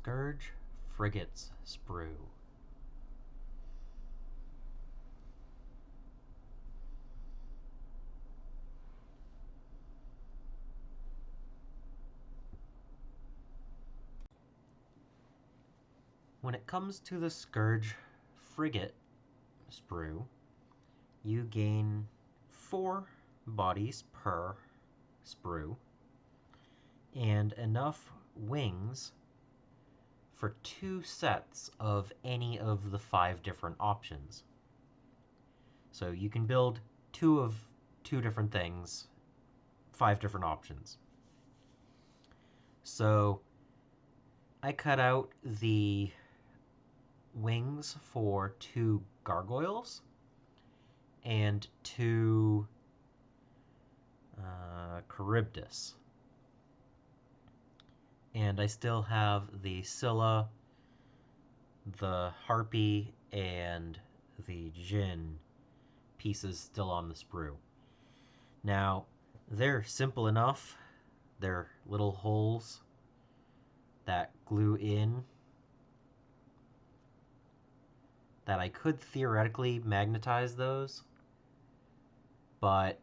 Scourge Frigates Sprue. When it comes to the Scourge Frigate Sprue, you gain 4 bodies per sprue and enough wings for 2 sets of any of the 5 different options. So you can build 2 of 2 different things, 5 different options. So I cut out the wings for 2 gargoyles and 2 Charybdis. And I still have the Scylla, the Harpy, and the Djinn pieces still on the sprue. Now, they're simple enough. They're little holes that glue in that I could theoretically magnetize those, but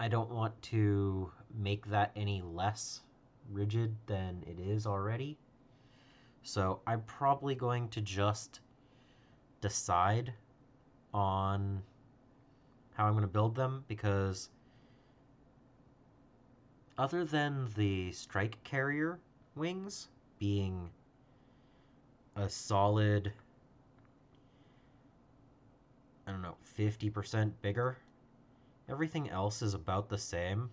I don't want to make that any less rigid than it is already. So I'm probably going to just decide on how I'm going to build them, because other than the strike carrier wings being a solid, I don't know, 50% bigger, everything else is about the same.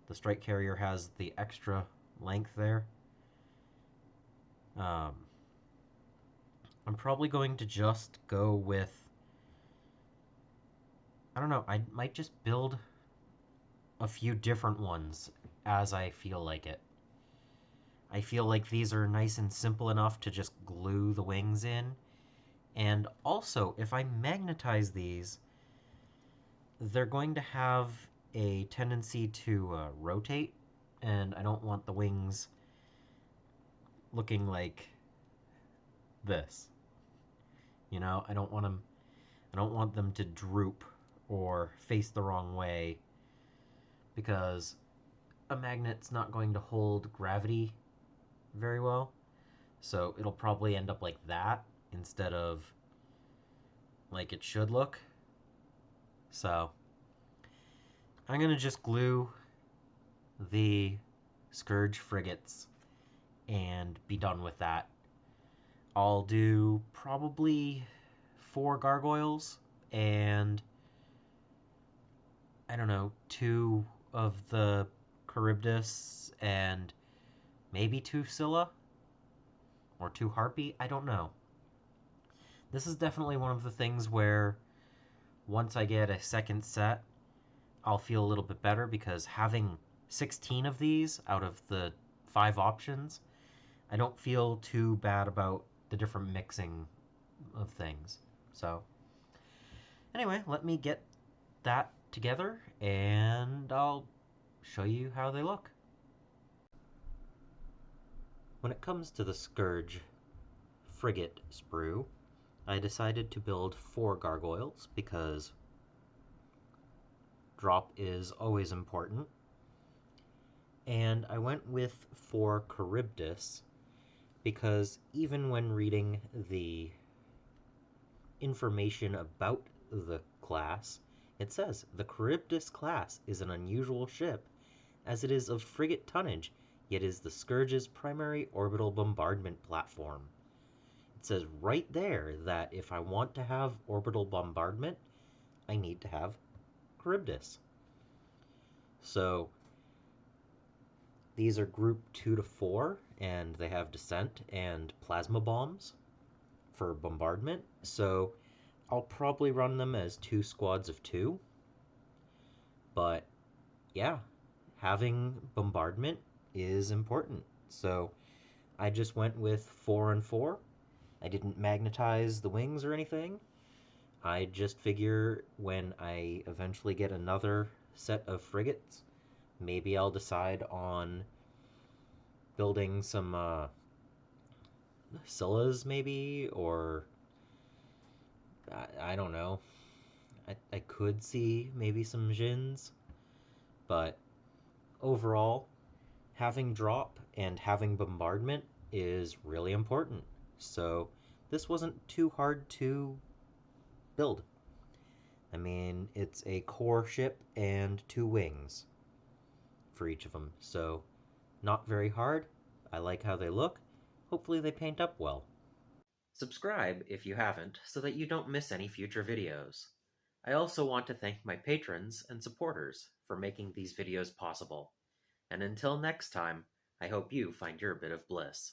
The strike carrier has the extra length there. I'm probably going to just go with, I don't know, I might just build a few different ones as I feel like it. I feel like these are nice and simple enough to just glue the wings in. And also, if I magnetize these, they're going to have a tendency to rotate, and I don't want the wings looking like this. You know, I don't want them to droop or face the wrong way, because a magnet's not going to hold gravity very well. So it'll probably end up like that instead of like it should look. So I'm going to just glue the Scourge Frigates and be done with that. I'll do probably 4 gargoyles and, I don't know, 2 of the Charybdis and maybe 2 Scylla or 2 Harpy. I don't know. This is definitely one of the things where once I get a second set, I'll feel a little bit better, because having 16 of these out of the 5 options, I don't feel too bad about the different mixing of things. So anyway, let me get that together and I'll show you how they look. When it comes to the Scourge Frigate Sprue, I decided to build 4 gargoyles because drop is always important. And I went with 4 Charybdis because even when reading the information about the class, it says the Charybdis class is an unusual ship, as it is of frigate tonnage, yet is the Scourge's primary orbital bombardment platform. It says right there that if I want to have orbital bombardment, I need to have Charybdis. So these are group 2 to 4, and they have descent and plasma bombs for bombardment. So I'll probably run them as 2 squads of 2. But yeah, having bombardment is important. So I just went with 4 and 4. I didn't magnetize the wings or anything. I just figure when I eventually get another set of frigates, maybe I'll decide on building some Scylla's maybe, or I don't know. I could see maybe some Jins, but overall, having drop and having bombardment is really important. So this wasn't too hard to build. I mean, it's a core ship and 2 wings for each of them, so not very hard. I like how they look. Hopefully they paint up well. Subscribe if you haven't so that you don't miss any future videos. I also want to thank my patrons and supporters for making these videos possible. And until next time, I hope you find your bit of bliss.